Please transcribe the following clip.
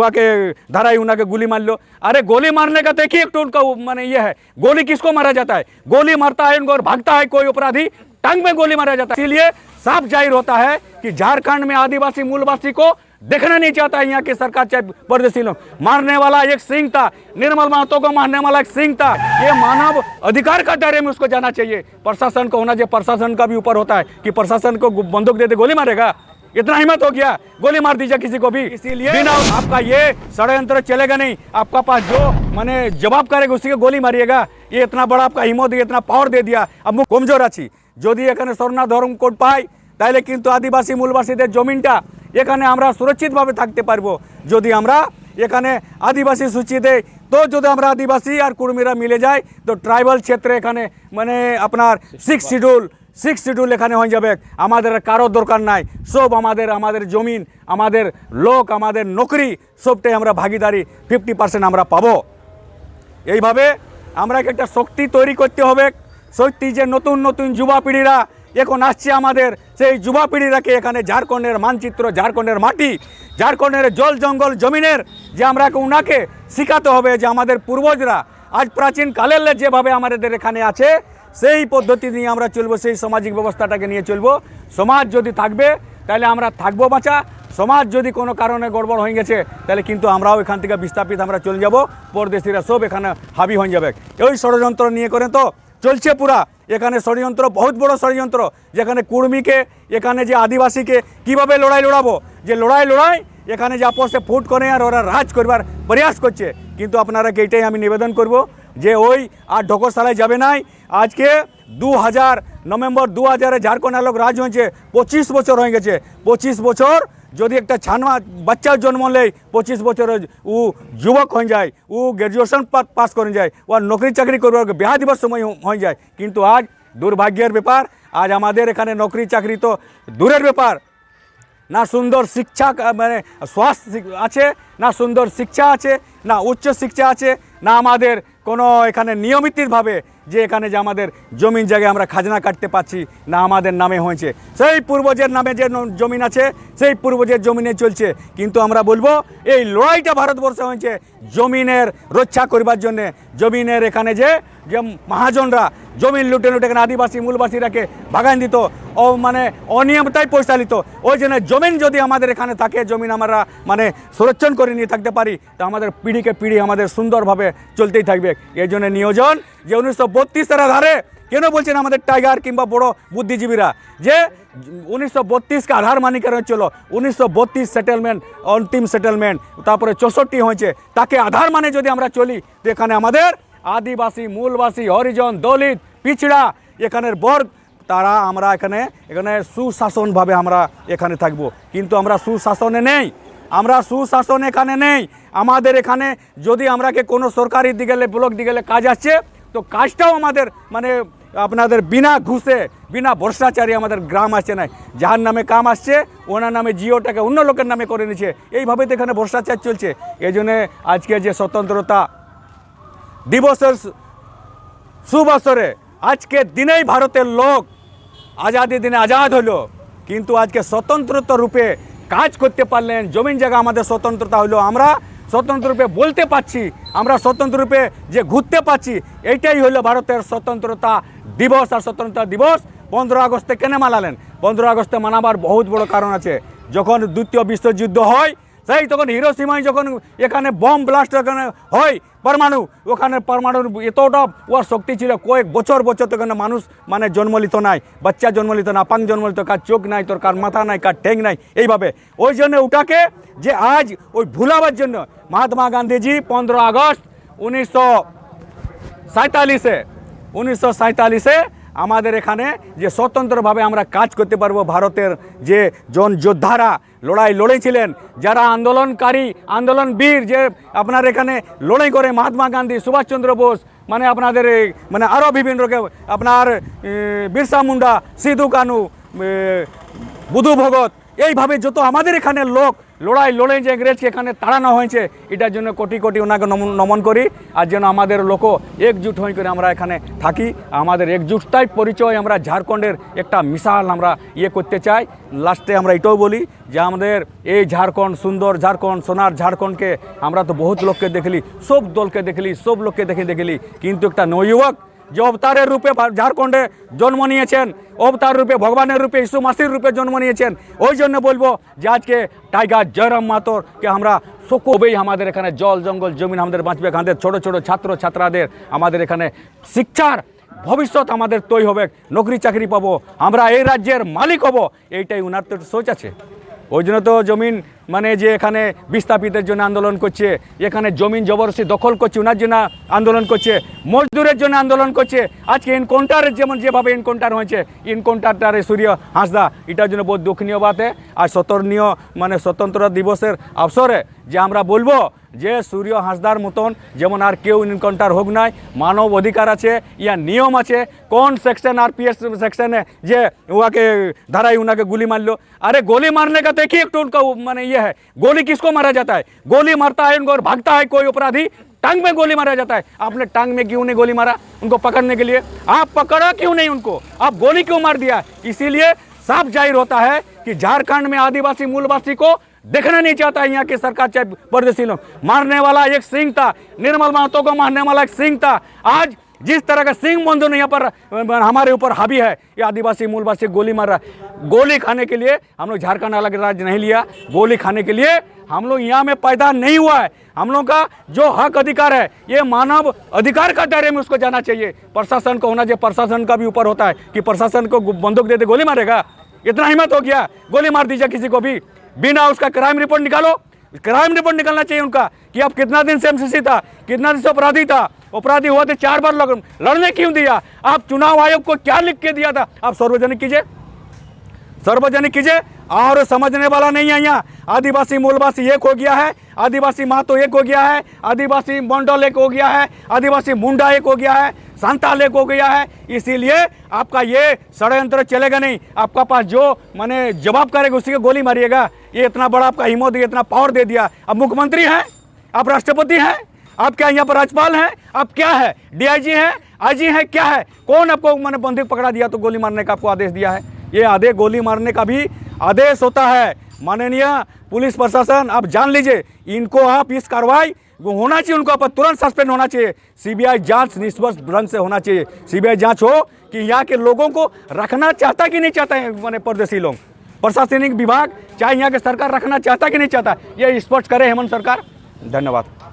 जुआ के धराई उना के गोली मार लो। अरे गोली मारने का देखिए एक तो उनका माने ये है, गोली किसको मारा जाता है? गोली मारता है और भागता है कोई अपराधी, टांग में गोली मारा जाता है। इसीलिए साफ जाहिर होता है कि झारखंड में आदिवासी मूलवासी को देखना नहीं चाहता है यहाँ की सरकार, चाहे परदेशी लोग। मारने वाला एक सिंह था, निर्मल महतो को मारने वाला एक सिंह था। ये मानव अधिकार का दायरे में उसको जाना चाहिए। प्रशासन को होना चाहिए, प्रशासन का भी ऊपर होता है कि प्रशासन को बंदूक दे दे गोली मारेगा? इतना हिम्मत हो गया, गोली मार दीजिए किसी को भी। इसीलिए बिना आपका ये षड्यंत्र चलेगा नहीं। आपका पास जो माने जवाब करेगा उसी को गोली मारिएगा। ये इतना बड़ा आपका हिम्मत दिया, इतना पावर दे दिया। अब कमजोर आছি যদি এখানে শরণা ধর্ম কোড পাই তাহলে কিন্তু আদিবাসী মূলবাসীদের জমিনটা এখানে আমরা সুরক্ষিতভাবে থাকতে পারবো। যদি আমরা এখানে আদিবাসী সূচিতে তো যদি আমরা আদিবাসী আর কুর্মীরা মিলে যাই তো ট্রাইবাল ক্ষেত্রে এখানে মানে আপনার 6 শিডিউল এখানে হয়ে যাবে। আমাদের কারো দরকার নাই, সব আমাদের জমিন, আমাদের লোক, আমাদের নকরি সবটাই আমরা ভাগিদারি 50% আমরা পাবো। এইভাবে আমরা একটা শক্তি তৈরি করতে হবে। সত্যি যে নতুন নতুন যুবা পিঢ়িরা এখন আসছে, আমাদের সেই যুবা পিঢ়িরাকে এখানে ঝাড়খণ্ডের মানচিত্র, ঝাড়খণ্ডের মাটি, ঝাড়খণ্ডের জল জঙ্গল জমিনের যে আমরা ওনাকে শেখাতে হবে যে আমাদের পূর্বজরা আজ প্রাচীন কালের যেভাবে আমাদের এখানে আছে সেই পদ্ধতি নিয়ে আমরা চলবো, সেই সামাজিক ব্যবস্থাটাকে নিয়ে চলবো। সমাজ যদি থাকবে তাহলে আমরা থাকবো বাঁচা। সমাজ যদি কোনো কারণে গড়বড় হয়ে গেছে তাহলে কিন্তু আমরাও এখান থেকে বিস্তাপিত আমরা চলে যাব, পরদেশিরা সব এখানে হাবি হয়ে যাবে। এই ষড়যন্ত্র নিয়ে করে তো চলছে পুরা এখানে ষড়যন্ত্র, বহুত বড় ষড়যন্ত্র। যেখানে কুর্মীকে, এখানে যে আদিবাসীকে কিভাবে লড়াই লড়াবো, যে লড়াই এখানে যে আপোষে ফুট করে আর ওরা রাজ করবার প্রয়াস করছে। কিন্তু আপনারা এইটাই আমি নিবেদন করব যে ওই আর ঢোকরশালায় যাবে নাই। আজকে 2000 নভেম্বর 2000-এ ঝাড়খণ্ড লোক রাজ হয়েছে, 25 বছর হয়ে গেছে। 25 বছর যদি একটা ছানমা বাচ্চার জন্ম নেই, 25 বছরের ও যুবক হয়ে যায়, ও গ্র্যাজুয়েশন পাস করে যায়, ও নকরি চাকরি করবার বিবাহ দিবার সময় হয়ে যায়। কিন্তু আজ দুর্ভাগ্যের ব্যাপার, আজ আমাদের এখানে নকরি চাকরি তো দূরের ব্যাপার। না সুন্দর শিক্ষা মানে স্বাস্থ্য আছে, না সুন্দর শিক্ষা আছে, না উচ্চ শিক্ষা আছে, না আমাদের কোনো এখানে নিয়মিতভাবে যে এখানে যে আমাদের জমিন জায়গায় আমরা খাজনা কাটতে পাচ্ছি, না আমাদের নামে হয়েছে। সেই পূর্বজের নামে যে জমিন আছে সেই পূর্বজের জমিনে চলছে। কিন্তু আমরা বলবো এই লড়াইটা ভারতবর্ষে হয়েছে জমিনের রক্ষা করবার জন্যে। জমিনের এখানে যে মহাজনরা জমিন লুটে এখানে আদিবাসী মূলবাসীরাকে ভাগান দিত, ও মানে অনিয়মিতই পয়সা নিত। ওই জন্য জমিন যদি আমাদের এখানে থাকে, জমিন আমরা মানে সংরক্ষণ করে নিয়ে থাকতে পারি, তো আমাদের পিঢ়িকে পিঢ়ি আমাদের সুন্দরভাবে চলতেই থাকবে। এই জন্য নিয়োজন যে 1932-এর আধারে কেন বলছেন আমাদের টাইগার কিংবা বড় বুদ্ধিজীবীরা যে 1932-কে আধার মানি কেন ছিল? 1932 সেটেলমেন্ট, অন্তিম সেটেলমেন্ট, তারপরে 64 হয়েছে, তাকে আধার মানে যদি আমরা চলি তো এখানে আমাদের আদিবাসী মূলবাসী হরিজন দলিত পিছড়া এখানের বর্গ তারা আমরা এখানে সুশাসনভাবে আমরা এখানে থাকব। কিন্তু আমরা সুশাসনে নেই, আমরা সুশাসন এখানে নেই। আমাদের এখানে যদি আমরাকে কোনো সরকারি দিকে ব্লক দিকে কাজ আসছে তো কাজটাও আমাদের মানে আপনাদের বিনা ঘুষে বিনা ভ্রষ্টাচারী আমাদের গ্রাম আসছে না। যার নামে কাম আসছে ওনার নামে জিওটাকে অন্য লোকের নামে করে নিচ্ছে। এইভাবে তো এখানে ভ্রষ্টাচার চলছে। এই জন্যে আজকে যে স্বতন্ত্রতা দিবসের সুবছরে আজকে দিনেই ভারতের লোক আজাদি দিনে আজাদ হলো, কিন্তু আজকে স্বতন্ত্রতা রূপে কাজ করতে পারলেন, জমিন জায়গা আমাদের স্বতন্ত্রতা হলো, আমরা স্বতন্ত্র রূপে বলতে পারছি, আমরা স্বতন্ত্র রূপে যে ঘুরতে পারছি, এইটাই হলো ভারতের স্বতন্ত্রতা দিবস। আর স্বতন্ত্রতা দিবস 15 আগস্টে কেন মানালেন? 15 আগস্টে মানাবার বহুত বড় কারণ আছে। যখন দ্বিতীয় বিশ্বযুদ্ধ হয় সেই তখন হিরোসীমায় যখন এখানে বম ব্লাস্ট এখানে হয় পরমাণু, ওখানে পরমাণুর এতটা ওর শক্তি ছিল, কয়েক বছর তো এখানে মানুষ মানে জন্মলিত নাই, বাচ্চা জন্মলিত না, পাং জন্মলিত, কার চোখ নাই, তোর কার মাথা নাই, কার ঠ্যাং নাই। এইভাবে ওই জন্য ওটাকে যে আজ ওই ভুলাবার জন্য মহাত্মা গান্ধীজি 15 আগস্ট 1947-এ আমাদের এখানে যে স্বতন্ত্রভাবে আমরা কাজ করতে পারবো। ভারতের যে যোদ্ধারা লড়াই লড়েছিলেন, যারা আন্দোলনকারী আন্দোলনবীর যে আপনার এখানে লড়াই করে, মহাত্মা গান্ধী, সুভাষচন্দ্র বোস, মানে আপনাদের মানে আরও বিভিন্ন আপনার বিরসা মুন্ডা, সিধু কানু, বুধু ভগত, এইভাবে যত আমাদের এখানে লোক লড়াই লড়াই যে ইংরেজকে এখানে তাড়ানো হয়েছে, এটার জন্য কোটি কোটি ওনাকে নমন করি। আর যেন আমাদের লোক একজুট হয়ে করে আমরা এখানে থাকি, আমাদের একজুটতাই পরিচয়, আমরা ঝাড়খণ্ডের একটা মিসাল আমরা করতে চাই। লাস্টে আমরা এটাও বলি যে আমাদের এই ঝাড়খণ্ড, সুন্দর ঝাড়খণ্ড, সোনার ঝাড়খণ্ডকে আমরা তো বহুত লোককে দেখলি, সব দলকে দেখলি, সব লোককে দেখলি, কিন্তু একটা নবযুবক যে অবতারের রূপে ঝাড়খণ্ডে জন্ম নিয়েছেন, অবতার রূপে, ভগবানের রূপে, ইসু মাসির রূপে জন্ম নিয়েছেন। ওই জন্য বলবো যে আজকে টাইগার জয়রাম মাতোরকে আমরা সকবেই, আমাদের এখানে জল জঙ্গল জমিন আমাদের বাঁচবে, আমাদের ছোটো ছোটো ছাত্র ছাত্রাদের আমাদের এখানে শিক্ষার ভবিষ্যৎ আমাদের তৈরি হবে, নকরি চাকরি পাবো, আমরা এই রাজ্যের মালিক হব, এইটাই ওনার তো সোচ আছে। ওই জন্য তো জমিন মানে যে এখানে বিস্তাপিতের জন্য আন্দোলন করছে, এখানে জমিন জবরদস্তি দখল করছে ওনার জন্য আন্দোলন করছে, মজদুরের জন্য আন্দোলন করছে। আজকে এনকাউন্টারের যেভাবে এনকাউন্টার হয়েছে, এনকাউন্টারটারে সূর্য হাঁসদা, এটার জন্য বহুত দুঃখনীয় বাতে। আর স্বতন্ত্র দিবসের অবসরে যে আমরা বলবো যে সূর্য হাঁসদার মতন যেমন আর কেউ এনকাউন্টার হোক নাই, মানব অধিকার আছে, ইয়া নিয়ম আছে। কোন সেকশন आरपीएस सेक्शन है যে ওকে ধারায় উনাকে গুলি মারলো? अरे गोली मारने का देखिए एक तो उनका माने ये है, गोली किसको मारा जाता है? गोली मारता है उनको और भागता है कोई अपराधी, टांग में गोली मारा जाता है। आपने टांग में क्यों नहीं गोली मारा उनको पकड़ने के लिए? आप पकड़ा क्यों नहीं उनको? आप गोली क्यों मार दिया? इसीलिए साफ जाहिर होता है कि झारखंड में आदिवासी मूलवासी को देखना नहीं चाहता है यहाँ की सरकार, चाहे परदेसी लोग। मारने वाला एक सिंह था, निर्मल महतो को मारने वाला एक सिंह था। आज जिस तरह का सिंह बंधु यहाँ पर हमारे ऊपर हावी है, ये आदिवासी मूलवासी गोली मार रहा है। गोली खाने के लिए हम लोग झारखंड अलग राज्य नहीं लिया, गोली खाने के लिए हम लोग यहाँ में पैदा नहीं हुआ है। हम लोग का जो हक अधिकार है, ये मानव अधिकार का दायरे में उसको जाना चाहिए। प्रशासन को होना चाहिए, प्रशासन का भी ऊपर होता है कि प्रशासन को बंदूक दे दे गोली मारेगा? इतना हिम्मत हो गया, गोली मार दीजिए किसी को भी बिना उसका क्राइम रिपोर्ट निकालो। क्राइम रिपोर्ट निकालना चाहिए उनका कि अब कितना दिन से एमसीसी था, कितना दिन से अपराधी था, अपराधी हुआ तो 4 बार लड़ने क्यों दिया? आप चुनाव आयोग को क्या लिख के दिया था? आप सार्वजनिक कीजिए, सार्वजनिक कीजिए। और समझने वाला नहीं है यहाँ। आदिवासी मूलवासी एक हो गया है, आदिवासी महतो एक हो गया है, आदिवासी मंडल एक हो गया है, आदिवासी मुंडा एक हो गया है, सांताल एक हो गया है। इसीलिए आपका ये षड्यंत्र चलेगा नहीं। आपका पास जो माने जवाब करेगा उसी को गोली मारिएगा। ये इतना बड़ा आपका हिम्मत दिया, इतना पावर दे दिया। अब मुख्यमंत्री हैं, आप राष्ट्रपति हैं, आप क्या यहाँ पर राज्यपाल हैं, आप क्या है, डीआईजी हैं, आईजी हैं, क्या है? कौन आपको मैंने बंदूक पकड़ा दिया तो गोली मारने का आपको आदेश दिया है? ये आदेश गोली मारने का भी आदेश होता है। माननीय पुलिस प्रशासन, आप जान लीजिए, इनको आप इस कार्रवाई होना चाहिए, उनको आप तुरंत सस्पेंड होना चाहिए। सीबीआई जांच निष्पक्ष ढंग से होना चाहिए। सीबीआई जांच हो कि यहाँ के लोगों को रखना चाहता कि नहीं चाहता है माने परदेसी लोग। प्रशासनिक विभाग चाहे यहाँ के सरकार रखना चाहता कि नहीं चाहता, ये स्पष्ट करे हेमंत सरकार। धन्यवाद।